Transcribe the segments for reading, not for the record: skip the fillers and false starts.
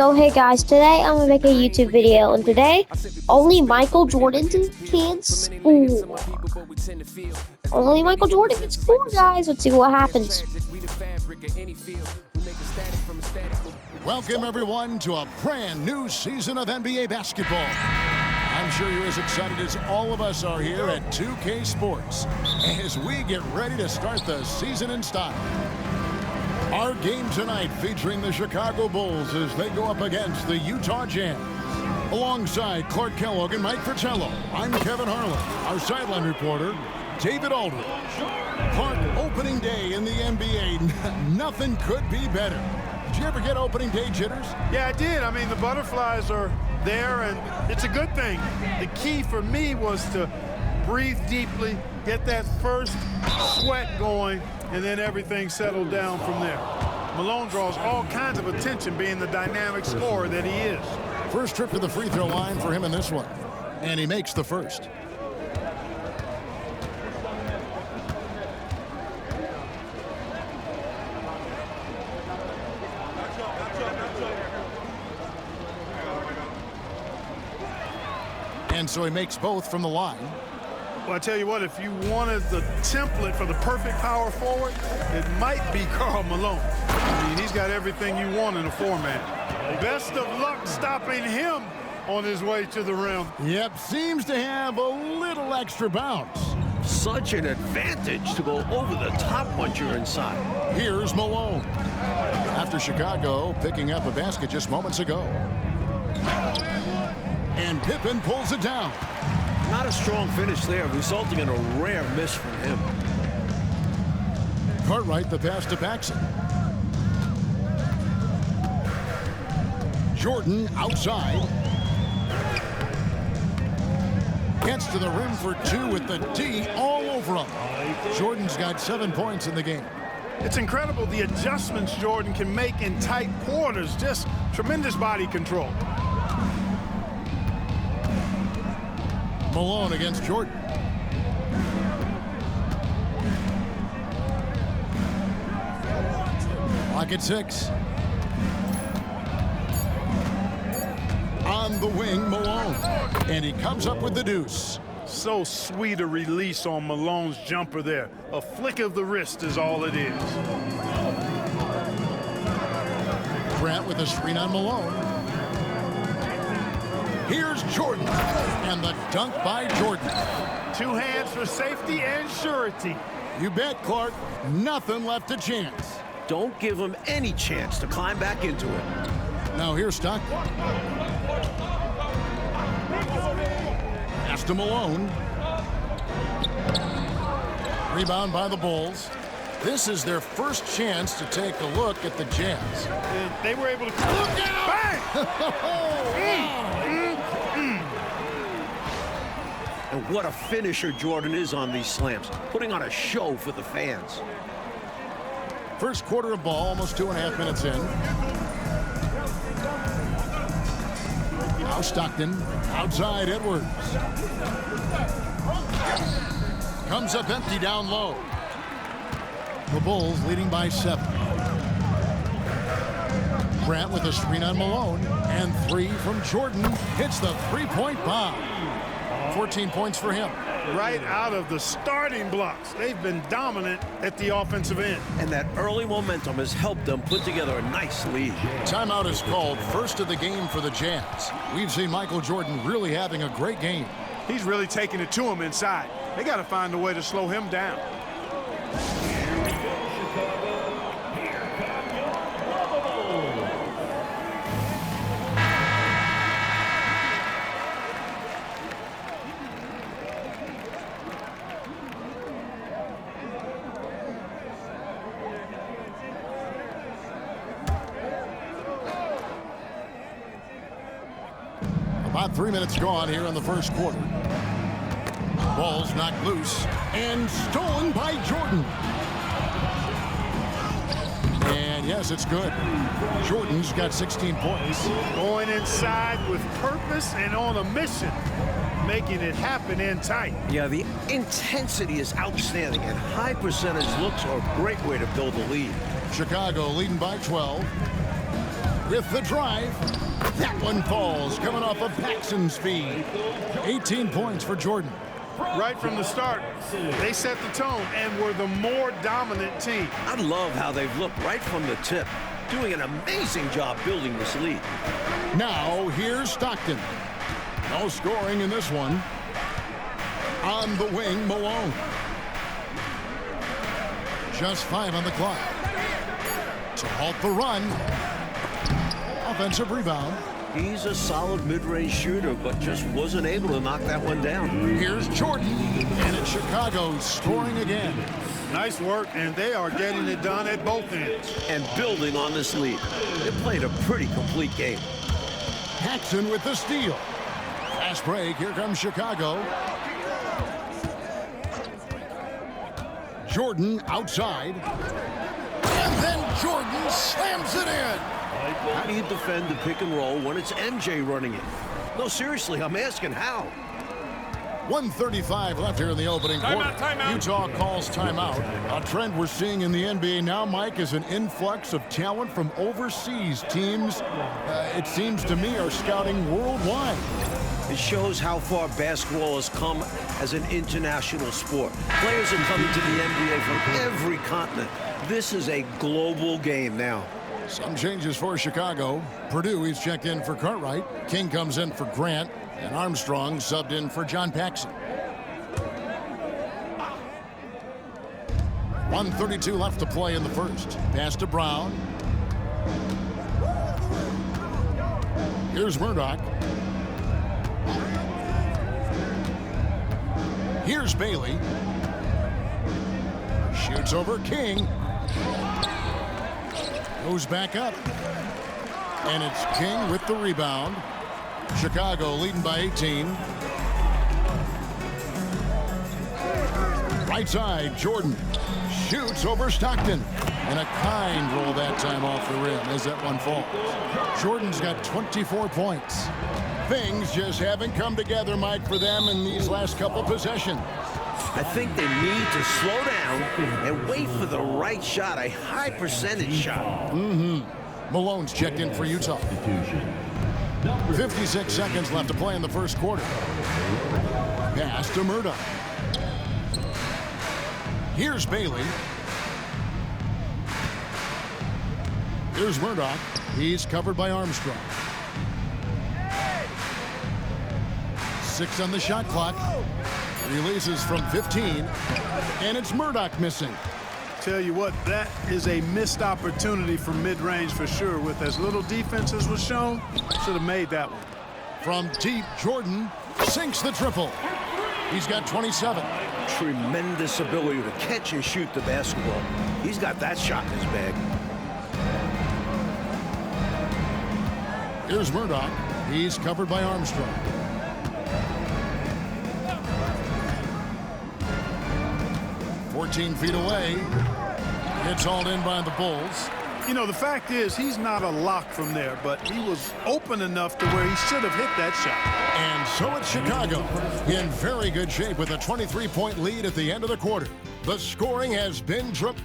So hey guys, today I'm gonna make a YouTube video, and today only Michael Jordan can score. Only Michael Jordan can score, guys. Let's see what happens. Welcome everyone to a brand new season of NBA basketball. I'm sure you're as excited as all of us are here at 2K Sports as we get ready to start the season in style. Our game tonight featuring the Chicago Bulls as they go up against the Utah Jazz. Alongside Clark Kellogg and Mike Fratello, I'm Kevin Harlan. Our sideline reporter, David Aldridge. Clark, opening day in the NBA, nothing could be better. Did you ever get opening day jitters? Yeah, I did. I mean, the butterflies are there, and it's a good thing. The key for me was to breathe deeply, get that first sweat going, and then everything settled down from there. Malone draws all kinds of attention being the dynamic scorer that he is. First trip to the free throw line for him in this one, and he makes the first. And so he makes both from the line. Well, I tell you what, if you wanted the template for the perfect power forward, it might be Karl Malone. I mean, he's got everything you want in a four-man. Best of luck stopping him on his way to the rim. Yep, seems to have a little extra bounce. Such an advantage to go over the top once you're inside. Here's Malone. After Chicago picking up a basket just moments ago. And Pippen pulls it down. Not a strong finish there, resulting in a rare miss from him. Cartwright the pass to Paxson. Jordan outside. Gets to the rim for two with the D all over him. Jordan's got 7 points in the game. It's incredible the adjustments Jordan can make in tight quarters. Just tremendous body control. Malone against Jordan. Lock at 6. On the wing, Malone. And he comes up with the deuce. So sweet a release on Malone's jumper there. A flick of the wrist is all it is. Grant with a screen on Malone. Here's Jordan, and the dunk by Jordan. Two hands for safety and surety. You bet, Clark. Nothing left to chance. Don't give him any chance to climb back into it. Now here's Stockton. Pass to Malone. Rebound by the Bulls. This is their first chance to take a look at the Jazz. They were able to... Look out! Bang! And what a finisher Jordan is on these slams, putting on a show for the fans. First quarter of ball, almost 2.5 minutes in. Now Stockton, outside Edwards. Comes up empty down low. The Bulls leading by 7. Grant with a screen on Malone, and 3 from Jordan. Hits the three-point bomb. 14 points for him. Right out of the starting blocks. They've been dominant at the offensive end. And that early momentum has helped them put together a nice lead. Timeout is called, first of the game for the Jazz. We've seen Michael Jordan really having a great game. He's really taking it to him inside. They got to find a way to slow him down. About 3 minutes gone here in the first quarter. Ball's knocked loose and stolen by Jordan. And yes, it's good. Jordan's got 16 points. Going inside with purpose and on a mission. Making it happen in tight. Yeah, the intensity is outstanding, and high percentage looks are a great way to build a lead. Chicago leading by 12. with the drive. That one falls, coming off of Paxson's feed. 18 points for Joardon. Right from the start, they set the tone and were the more dominant team. I love how they've looked right from the tip, doing an amazing job building this lead. Now, here's Stockton. No scoring in this one. On the wing, Malone. Just 5 on the clock. To halt the run. Offensive rebound. He's a solid mid-range shooter, but just wasn't able to knock that one down. Here's Joardon, and it's Chicago scoring again. Nice work, and they are getting it done at both ends. And building on this lead. They played a pretty complete game. Paxson with the steal. Fast break, here comes Chicago. Joardon outside. And then Joardon slams it in. How do you defend the pick and roll when it's MJ running it? No, seriously, I'm asking how. 1:35 left here in the opening quarter. Timeout. Utah calls timeout. A trend we're seeing in the NBA now, Mike, is an influx of talent from overseas. Teams, it seems to me, are scouting worldwide. It shows how far basketball has come as an international sport. Players are coming to the NBA from every continent. This is a global game now. Some changes for Chicago. Purdue, he's checked in for Cartwright. King comes in for Grant. And Armstrong subbed in for John Paxson. 1:32 left to play in the first. Pass to Brown. Here's Murdoch. Here's Bailey. Shoots over King. Goes back up. And it's King with the rebound. Chicago leading by 18. Right side, Joardon shoots over Stockton. And a kind roll that time off the rim as that one falls. Jordan's got 24 points. Things just haven't come together, Mike, for them in these last couple possessions. I think they need to slow down and wait for the right shot, a high percentage shot. Malone's checked in for Utah. 56 seconds left to play in the first quarter. Pass to Murdoch. Here's Bailey. Here's Murdoch. He's covered by Armstrong. 6 on the shot clock. Releases from 15. And it's Murdoch missing. Tell you what, that is a missed opportunity from mid-range for sure. With as little defense as was shown, should have made that one. From deep, Joardon sinks the triple. He's got 27. Tremendous ability to catch and shoot the basketball. He's got that shot in his bag. Here's Murdoch. He's covered by Armstrong. Feet away. Gets hauled in by the Bulls. You know, the fact is, he's not a lock from there, but he was open enough to where he should have hit that shot. And so it's Chicago in very good shape with a 23-point lead at the end of the quarter. The scoring has been triple.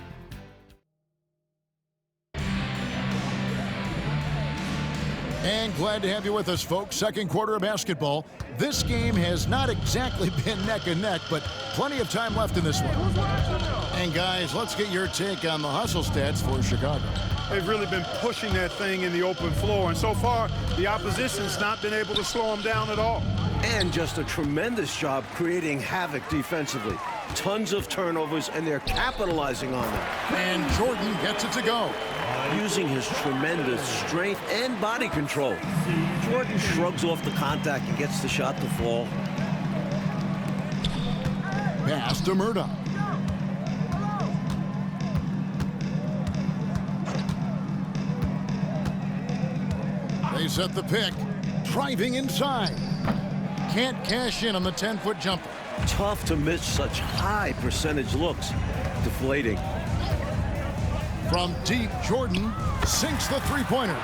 And glad to have you with us, folks. Second quarter of basketball. This game has not exactly been neck and neck, but plenty of time left in this one. And guys, let's get your take on the hustle stats for Chicago. They've really been pushing that thing in the open floor, and so far, the opposition's not been able to slow them down at all. And just a tremendous job creating havoc defensively. Tons of turnovers, and they're capitalizing on them. And Joardon gets it to go. Using his tremendous strength and body control. Joardon shrugs off the contact and gets the shot to fall. Pass to Murdoch. They set the pick. Driving inside. Can't cash in on the 10-foot jumper. Tough to miss such high percentage looks. Deflating. From deep, Joardon sinks the three-pointer.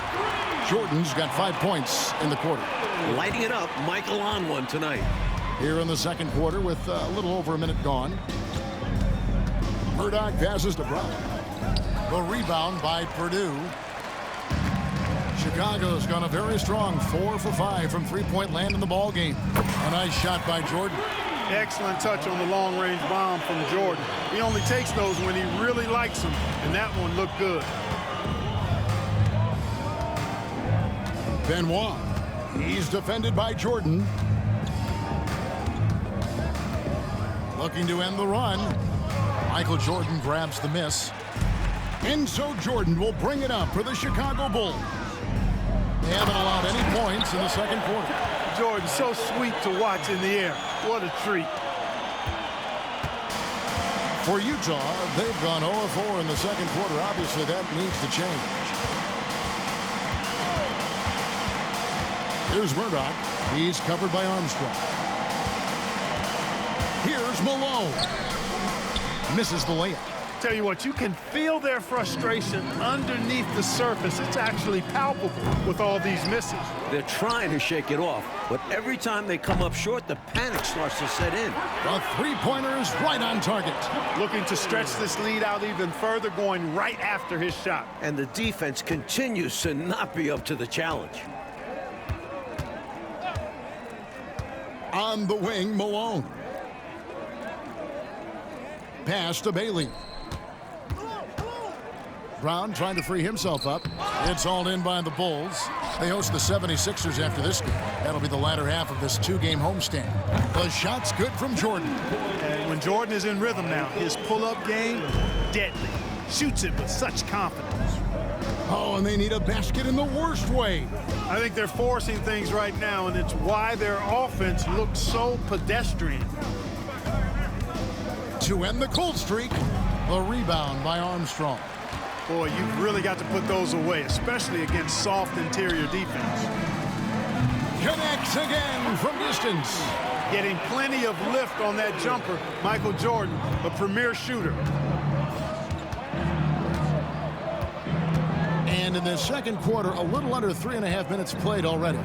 Jordan's got 5 points in the quarter. Lighting it up, Michael on one tonight. Here in the second quarter with a little over a minute gone. Murdoch passes to Brown. The rebound by Purdue. Chicago's gone a very strong 4 for 5 from three-point land in the ball game. A nice shot by Joardon. Excellent touch on the long-range bomb from Joardon. He only takes those when he really likes them, and that one looked good. Benoit. He's defended by Joardon. Looking to end the run. Michael Joardon grabs the miss. And so Joardon will bring it up for the Chicago Bulls. They haven't allowed any points in the second quarter. Joardon, so sweet to watch in the air. What a treat. For Utah, they've gone 0-4 in the second quarter. Obviously, that needs to change. Here's Murdoch. He's covered by Armstrong. Here's Malone. Misses the layup. Tell you what, you can feel their frustration underneath the surface. It's actually palpable with all these misses. They're trying to shake it off, but every time they come up short, the panic starts to set in. The three-pointer is right on target. Looking to stretch this lead out even further, going right after his shot. And the defense continues to not be up to the challenge. On the wing, Malone. Pass to Bailey. Brown trying to free himself up. It's hauled in by the Bulls. They host the 76ers after this game. That'll be the latter half of this two-game homestand. The shot's good from Joardon. And when Joardon is in rhythm now, his pull-up game, deadly. Shoots it with such confidence. Oh, and they need a basket in the worst way. I think they're forcing things right now, and it's why their offense looks so pedestrian. To end the cold streak, the rebound by Armstrong. Boy, you've really got to put those away, especially against soft interior defense. Connects again from distance. Getting plenty of lift on that jumper. Michael Joardon, a premier shooter. And in the second quarter, a little under 3.5 minutes played already.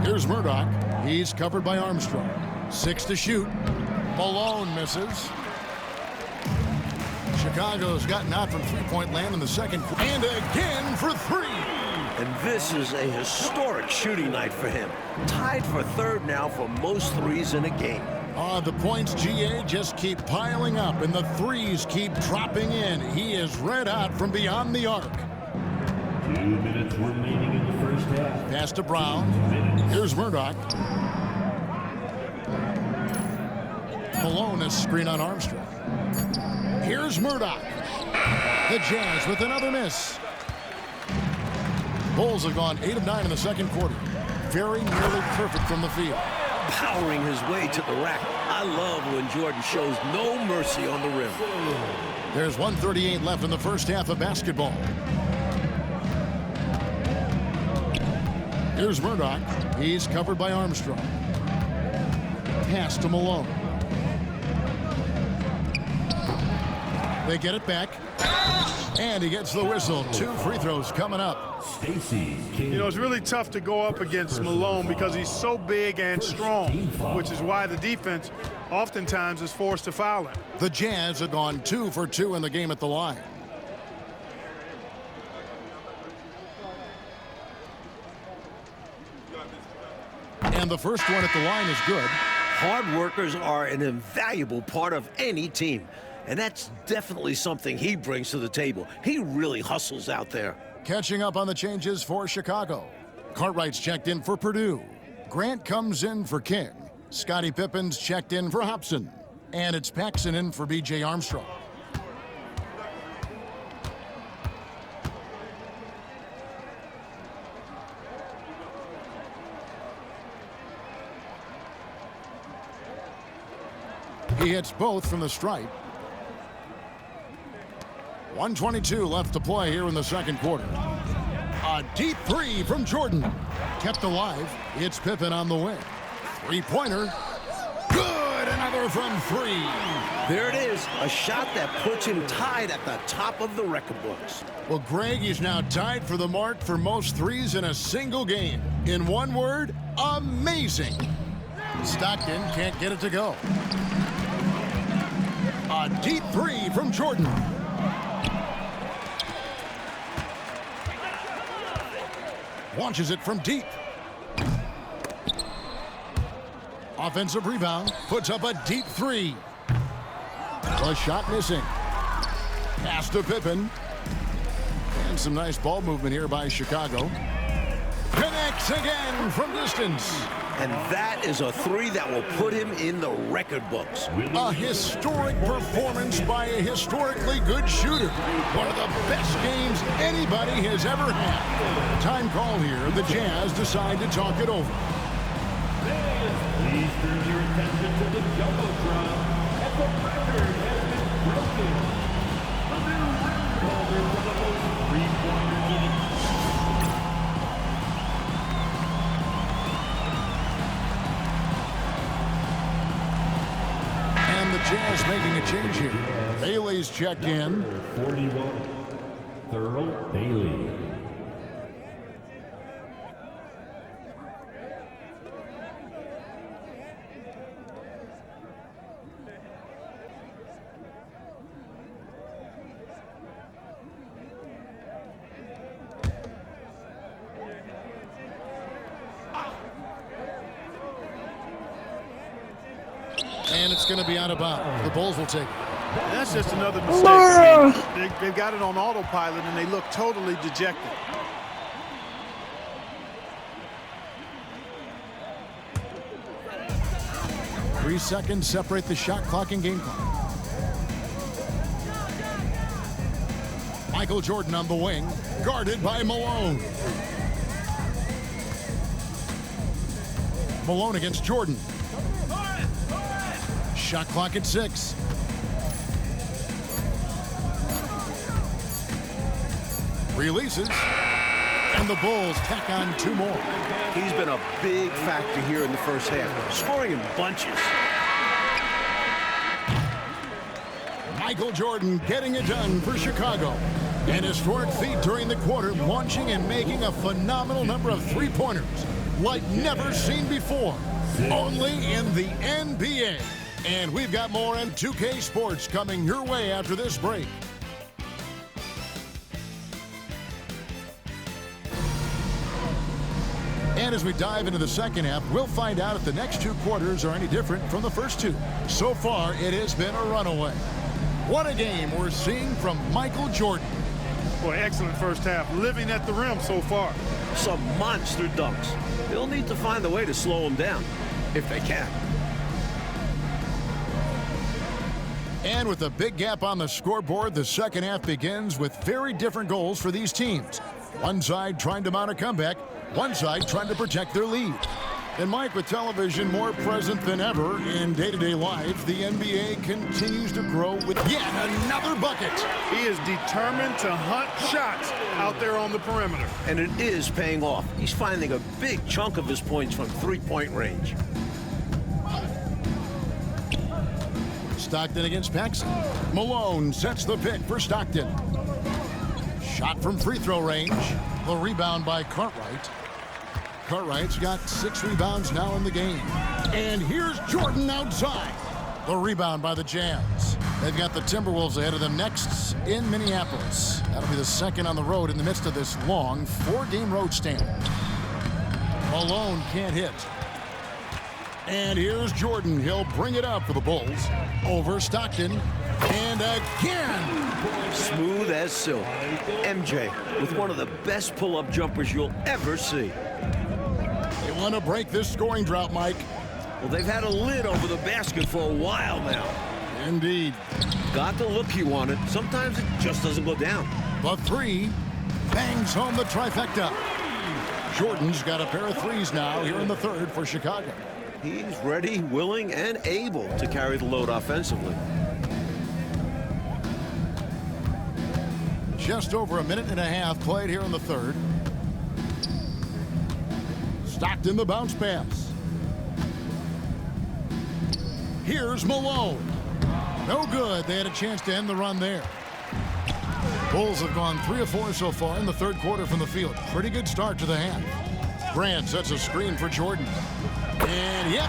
Here's Murdoch. He's covered by Armstrong. 6 to shoot. Malone misses. Chicago's gotten out from three-point land in the second quarter. And again for 3. And this is a historic shooting night for him. Tied for third now for most threes in a game. The points, GA, just keep piling up, and the threes keep dropping in. He is red hot from beyond the arc. 2 minutes remaining in the first half. Pass to Brown. Here's Murdoch. Malone is screen on Armstrong. Here's Murdoch. The Jazz with another miss. Bulls have gone 8 of 9 in the second quarter. Very nearly perfect from the field. Powering his way to the rack. I love when Joardon shows no mercy on the rim. There's 1:38 left in the first half of basketball. Here's Murdoch. He's covered by Armstrong. Pass to Malone. They get it back. And he gets the whistle. 2 free throws coming up. You know, it's really tough to go up against Malone because he's so big and strong, which is why the defense oftentimes is forced to foul him. The Jazz have gone 2 for 2 in the game at the line. And the first one at the line is good. Hard workers are an invaluable part of any team. And that's definitely something he brings to the table. He really hustles out there. Catching up on the changes for Chicago. Cartwright's checked in for Purdue. Grant comes in for King. Scottie Pippen's checked in for Hobson. And it's Paxson in for B.J. Armstrong. He hits both from the stripe. 1:22 left to play here in the second quarter. A deep 3 from Joardon. Kept alive. It's Pippen on the wing. Three-pointer. Good. Another from 3. There it is. A shot that puts him tied at the top of the record books. Well, Greg is now tied for the mark for most threes in a single game. In one word, amazing. Stockton can't get it to go. A deep 3 from Joardon. Launches it from deep. Offensive rebound. Puts up a deep three. A shot missing. Pass to Pippen. And some nice ball movement here by Chicago. Connects again from distance. And that is a three that will put him in the record books. A historic performance by a historically good shooter. One of the best games anybody has ever had. Time call here. The Jazz decide to talk it over. Please turn your attention to the Jumbotron as the record has been broken. The new record holder for the most three-pointer game. And the Jazz making a change here. Bailey's checked in. 41, Thurl Bailey. And it's going to be out of bounds. The Bulls will take it. That's just another mistake. I mean, they've got it on autopilot, and they look totally dejected. 3 seconds separate the shot clock and game clock. Michael Jordan on the wing, guarded by Malone. Malone against Jordan. Shot clock at 6. Releases. And the Bulls tack on 2 more. He's been a big factor here in the first half, scoring in bunches. Michael Jordan getting it done for Chicago. An historic feat during the quarter, launching and making a phenomenal number of three-pointers like never seen before. Only in the NBA. And we've got more on 2K Sports coming your way after this break. And as we dive into the second half, we'll find out if the next 2 quarters are any different from the first 2. So far, it has been a runaway. What a game we're seeing from Michael Jordan. Boy, excellent first half, living at the rim so far. Some monster dunks. They'll need to find a way to slow him down, if they can. And with a big gap on the scoreboard, the second half begins with very different goals for these teams. One side trying to mount a comeback, one side trying to protect their lead. And Mike, with television more present than ever in day-to-day life, the NBA continues to grow with yet another bucket. He is determined to hunt shots out there on the perimeter. And it is paying off. He's finding a big chunk of his points from three-point range. Stockton against Paxson. Malone sets the pick for Stockton. Shot from free throw range. The rebound by Cartwright. Cartwright's got 6 rebounds now in the game. And here's Jordan outside. The rebound by the Jazz. They've got the Timberwolves ahead of them next in Minneapolis. That'll be the second on the road in the midst of this long 4-game road stand. Malone can't hit. And here's Jordan. He'll bring it up for the Bulls. Over Stockton. And again. Smooth as silk. MJ with one of the best pull-up jumpers you'll ever see. They want to break this scoring drought, Mike. Well, they've had a lid over the basket for a while now. Indeed. Got the look he wanted. Sometimes it just doesn't go down. The 3 bangs home the trifecta. Jordan's got a pair of 3s now here in the third for Chicago. He's ready, willing, and able to carry the load offensively. Just over a minute and a half played here in the third. Stockton the bounce pass. Here's Malone. No good. They had a chance to end the run there. Bulls have gone 3 of 4 so far in the third quarter from the field. Pretty good start to the half. Grant sets a screen for Jordan. And yep,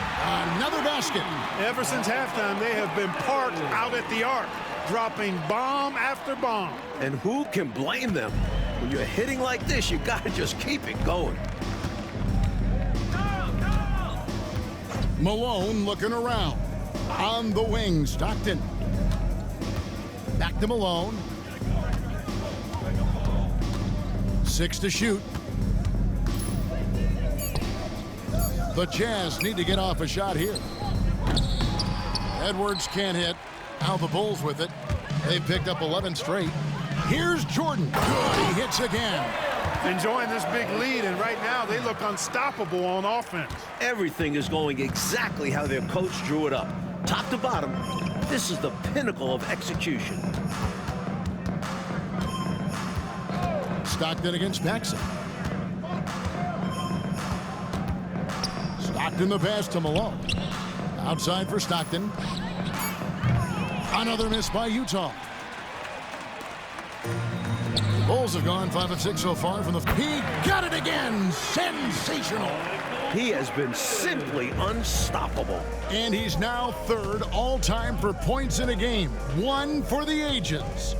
another basket. Ever since halftime, they have been parked out at the arc, dropping bomb after bomb. And who can blame them? When you're hitting like this, you gotta just keep it going. Malone looking around. On the wing, Stockton. Back to Malone. 6 to shoot. The Jazz need to get off a shot here. Edwards can't hit. Now the Bulls with it. They've picked up 11 straight. Here's Joardon. Good, he hits again. Enjoying this big lead, and right now they look unstoppable on offense. Everything is going exactly how their coach drew it up. Top to bottom, this is the pinnacle of execution. Stockton against Paxson. Stockton the pass to Malone. Outside for Stockton. Another miss by Utah. The Bulls have gone 5 of 6 so far from the... He got it again! Sensational! He has been simply unstoppable. And he's now third all-time for points in a game. 1 for the ages.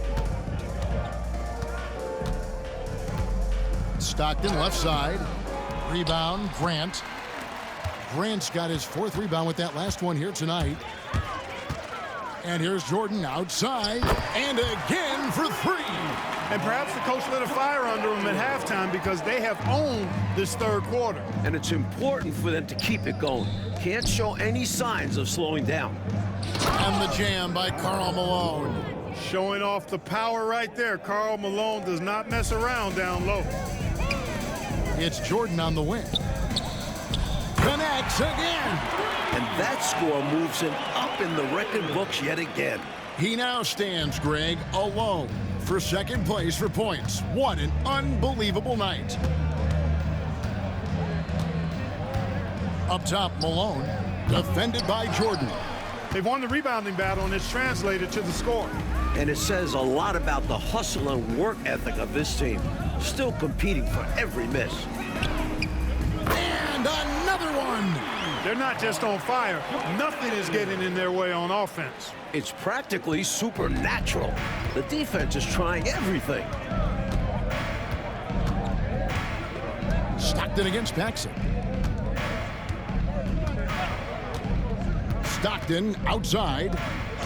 Stockton left side. Rebound, Grant. Grant's got his 4th rebound with that last one here tonight. And here's Joardon outside, and again for 3. And perhaps the coach lit a fire under them at halftime because they have owned this 3rd quarter. And it's important for them to keep it going. Can't show any signs of slowing down. And the jam by Karl Malone. Showing off the power right there. Karl Malone does not mess around down low. It's Joardon on the wing. Connects again. And that score moves him up in the record books yet again. He now stands, Greg, alone for 2nd place for points. What an unbelievable night. Up top, Malone, defended by Joardon. They've won the rebounding battle, and it's translated to the score. And it says a lot about the hustle and work ethic of this team. Still competing for every miss. And another one. They're not just on fire. Nothing is getting in their way on offense. It's practically supernatural. The defense is trying everything. Stockton against Paxson. Stockton outside.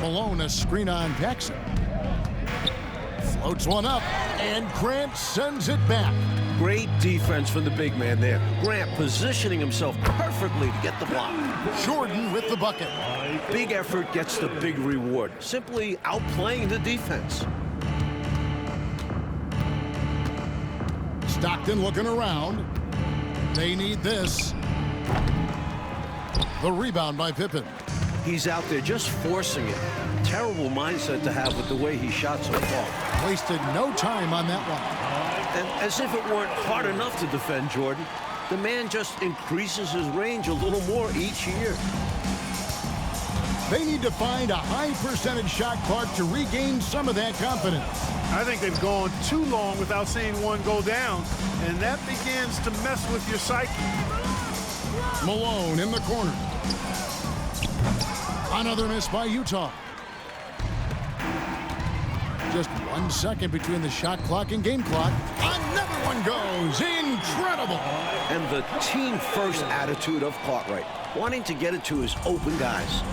Malone a screen on Paxson. Floats one up, and Grant sends it back. Great defense from the big man there. Grant positioning himself perfectly to get the block. Joardon with the bucket. Big effort gets the big reward. Simply outplaying the defense. Stockton looking around. They need this. The rebound by Pippen. He's out there just forcing it. Terrible mindset to have with the way he shot so far. Wasted no time on that one. And as if it weren't hard enough to defend Joardon, the man just increases his range a little more each year. They need to find a high percentage shot clock to regain some of that confidence. I think they've gone too long without seeing one go down, and that begins to mess with your psyche. Malone in the corner. Another miss by Utah. Just 1 second between the shot clock and game clock. Another one goes. Incredible. And the team-first attitude of Cartwright, wanting to get it to his open guys.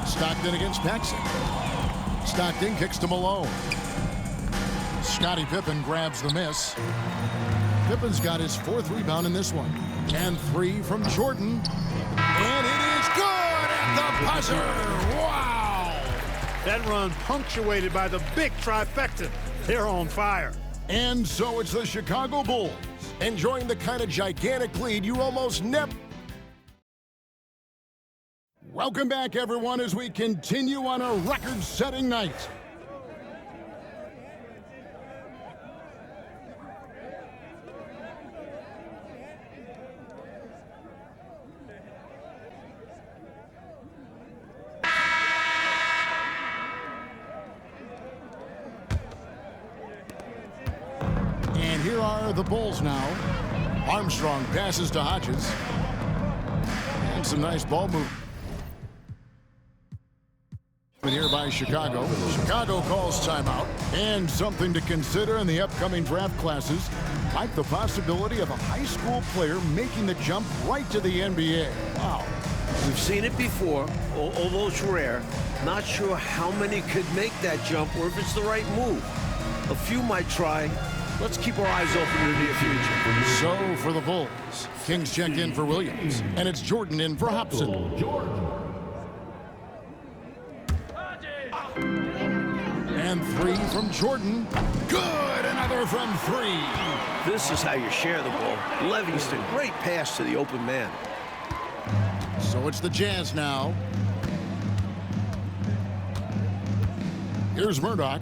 Stockton against Paxson. Stockton kicks to Malone. Scottie Pippen grabs the miss. Pippen's got his 4th rebound in this one. And 3 from Joardon. And it is good at the buzzer. Wow! That run punctuated by the big trifecta. They're on fire. And so it's the Chicago Bulls enjoying the kind of gigantic lead you almost never... Welcome back, everyone, as we continue on a record-setting night. And here are the Bulls now. Armstrong passes to Hodges. And some nice ball movement. here by Chicago. Chicago calls timeout. And something to consider in the upcoming draft classes, like the possibility of a high school player making the jump right to the NBA. Wow. We've seen it before, although it's rare. Not sure how many could make that jump or if it's the right move. A few might try. Let's keep our eyes open in the near future. So for the Bulls, Kings check in for Williams, and it's Joardon in for Hobson. And 3 from Joardon. Good, another from 3. This is how you share the ball. Livingston, great pass to the open man. So it's the Jazz now. Here's Murdoch.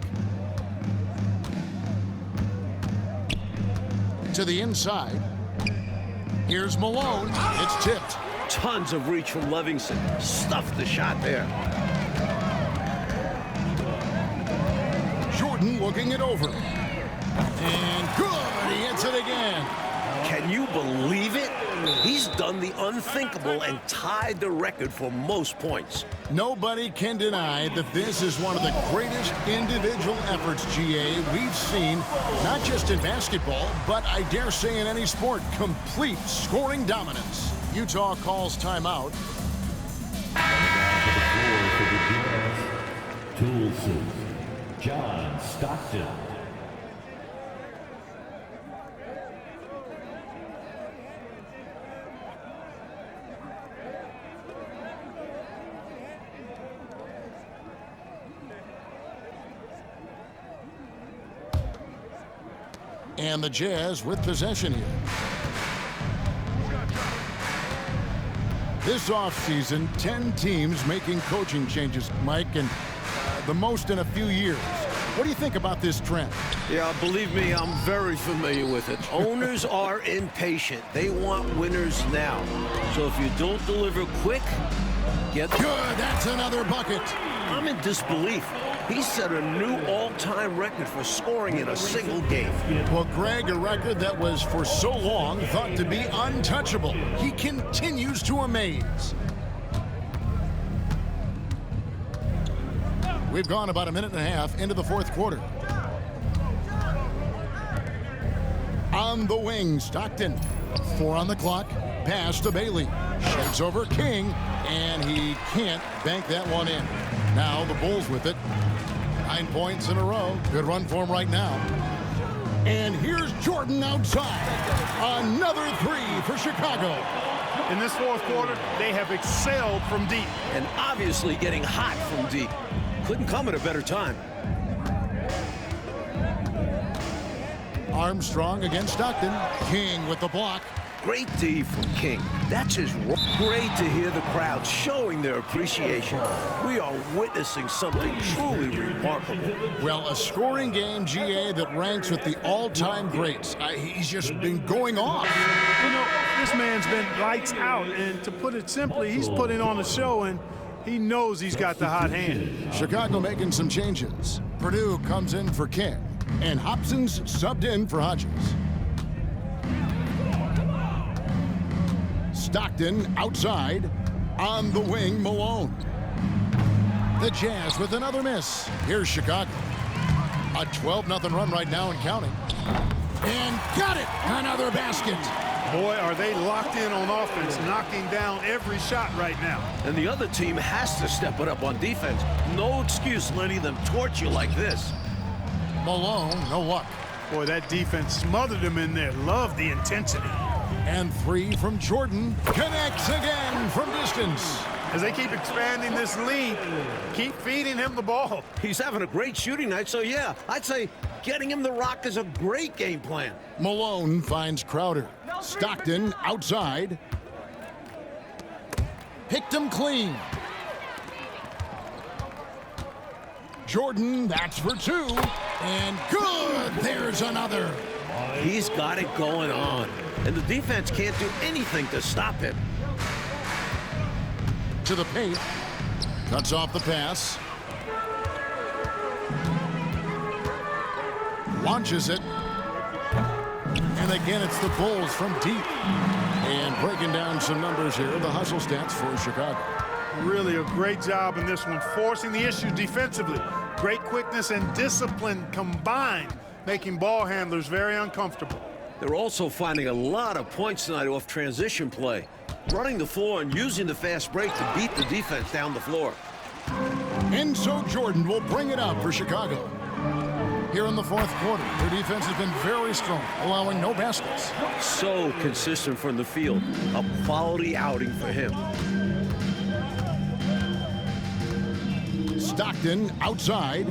To the inside. Here's Malone. It's tipped. Tons of reach from Livingston. Stuffed the shot there. Joardon looking it over. And good, he hits it again. Can you believe it? He's done the unthinkable and tied the record for most points. Nobody can deny that this is one of the greatest individual efforts, GA, we've seen, not just in basketball, but I dare say in any sport. Complete scoring dominance. Utah calls timeout. Tulsa, John Stockton. And the Jazz with possession here. This offseason, 10 teams making coaching changes, Mike, and the most in a few years. What do you think about this trend? Yeah, believe me, I'm very familiar with it. Owners are impatient. They want winners now. So if you don't deliver quick, get... Good, that's another bucket. I'm in disbelief. He set a new all-time record for scoring in a single game. Well, Greg, a record that was for so long thought to be untouchable. He continues to amaze. We've gone about a minute and a half into the fourth quarter. On the wing, Stockton. 4 on the clock. Pass to Bailey. Shakes over King, and he can't bank that one in. Now the Bulls with it. 9 points in a row. Good run for him right now. And here's Joardon outside. Another 3 for Chicago. In this fourth quarter, they have excelled from deep. And obviously getting hot from deep. Couldn't come at a better time. Armstrong against Stockton. King with the block. Great D from King. That's his role. Great to hear the crowd showing their appreciation. We are witnessing something truly remarkable. Well, a scoring game, GA, that ranks with the all-time greats. He's just been going off. You know, this man's been lights out, and to put it simply, he's putting on a show, and he knows he's got the hot hand. Chicago making some changes. Purdue comes in for King, and Hobson's subbed in for Hodges. Stockton outside. On the wing, Malone. The Jazz with another miss. Here's Chicago. A 12-0 run right now and counting. And got it! Another basket. Boy, are they locked in on offense, knocking down every shot right now. And the other team has to step it up on defense. No excuse letting them torch you like this. Malone, no luck. Boy, that defense smothered him in there. Love the intensity. And 3 from Joardon. Connects again from distance. As they keep expanding this lead, keep feeding him the ball. He's having a great shooting night, so yeah, I'd say getting him the rock is a great game plan. Malone finds Crowder. Stockton outside. Picked him clean. Joardon, that's for 2. And good, there's another. He's got it going on. And the defense can't do anything to stop him. To the paint. Cuts off the pass. Launches it. And again, it's the Bulls from deep. And breaking down some numbers here, the hustle stats for Chicago. Really a great job in this one, forcing the issue defensively. Great quickness and discipline combined, making ball handlers very uncomfortable. They're also finding a lot of points tonight off transition play, running the floor and using the fast break to beat the defense down the floor. And so Joardon will bring it out for Chicago. Here in the fourth quarter, their defense has been very strong, allowing no baskets. So consistent from the field. A quality outing for him. Stockton outside.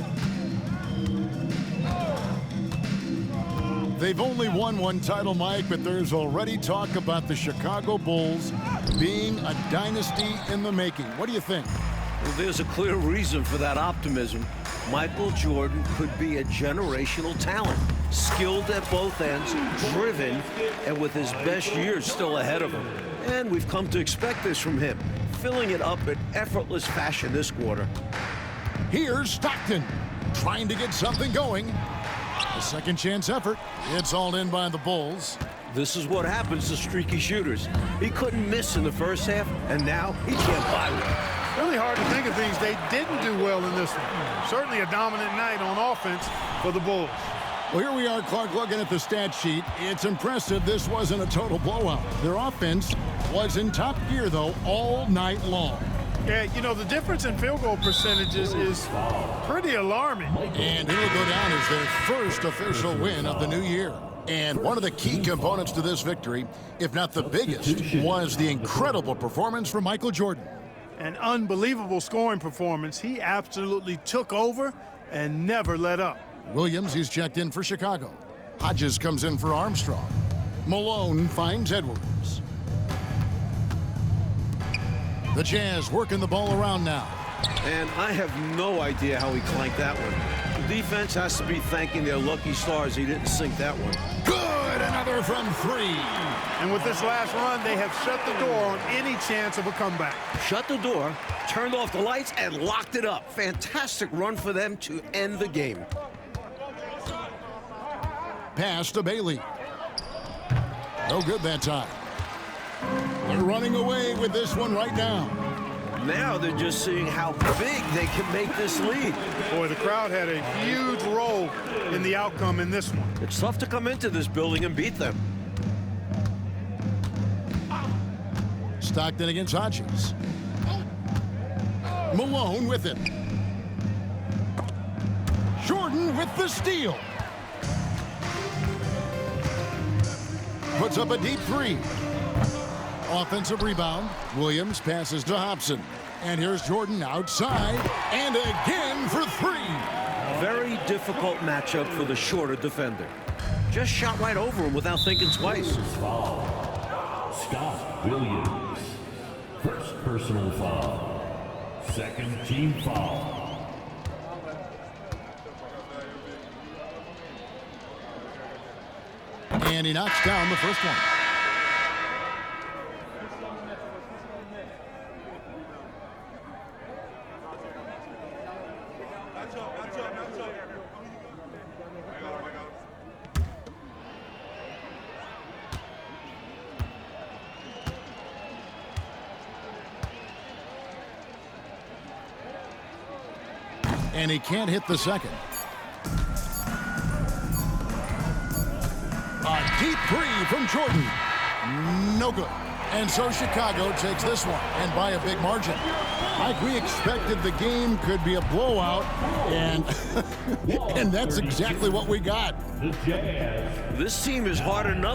They've only won one title, Mike, but there's already talk about the Chicago Bulls being a dynasty in the making. What do you think? Well, there's a clear reason for that optimism. Michael Jordan could be a generational talent, skilled at both ends, driven, and with his best years still ahead of him. And we've come to expect this from him, filling it up in effortless fashion this quarter. Here's Stockton trying to get something going. A second chance effort. It's all in by the Bulls. This is what happens to streaky shooters. He couldn't miss in the first half, and now he can't buy one. Really hard to think of things they didn't do well in this one. Certainly a dominant night on offense for the Bulls. Well, here we are, Clark, looking at the stat sheet. It's impressive this wasn't a total blowout. Their offense was in top gear, though, all night long. Yeah, you know, the difference in field goal percentages is pretty alarming. And it'll go down as their first official win of the new year. And one of the key components to this victory, if not the biggest, was the incredible performance from Michael Jordan. An unbelievable scoring performance. He absolutely took over and never let up. Williams, he's checked in for Chicago. Hodges comes in for Armstrong. Malone finds Edwards. The Jazz working the ball around now. And I have no idea how he clanked that one. The defense has to be thanking their lucky stars he didn't sink that one. Good, another from three. And with this last run, they have shut the door on any chance of a comeback. Shut the door, turned off the lights, and locked it up. Fantastic run for them to end the game. Pass to Bailey. No good that time. They're running away with this one right now. Now they're just seeing how big they can make this lead. Boy, the crowd had a huge role in the outcome in this one. It's tough to come into this building and beat them. Stockton against Hodges. Malone with it. Joardon with the steal. Puts up a deep three. Offensive rebound. Williams passes to Hobson. And here's Joardon outside. And again for three. Very difficult matchup for the shorter defender. Just shot right over him without thinking twice. Foul. Scott Williams. First personal foul. Second team foul. And he knocks down the first one. And he can't hit the second. A deep three from Joardon. No good. And so Chicago takes this one, and by a big margin. Like we expected, the game could be a blowout, and and that's exactly what we got. The Jazz. This team is hard enough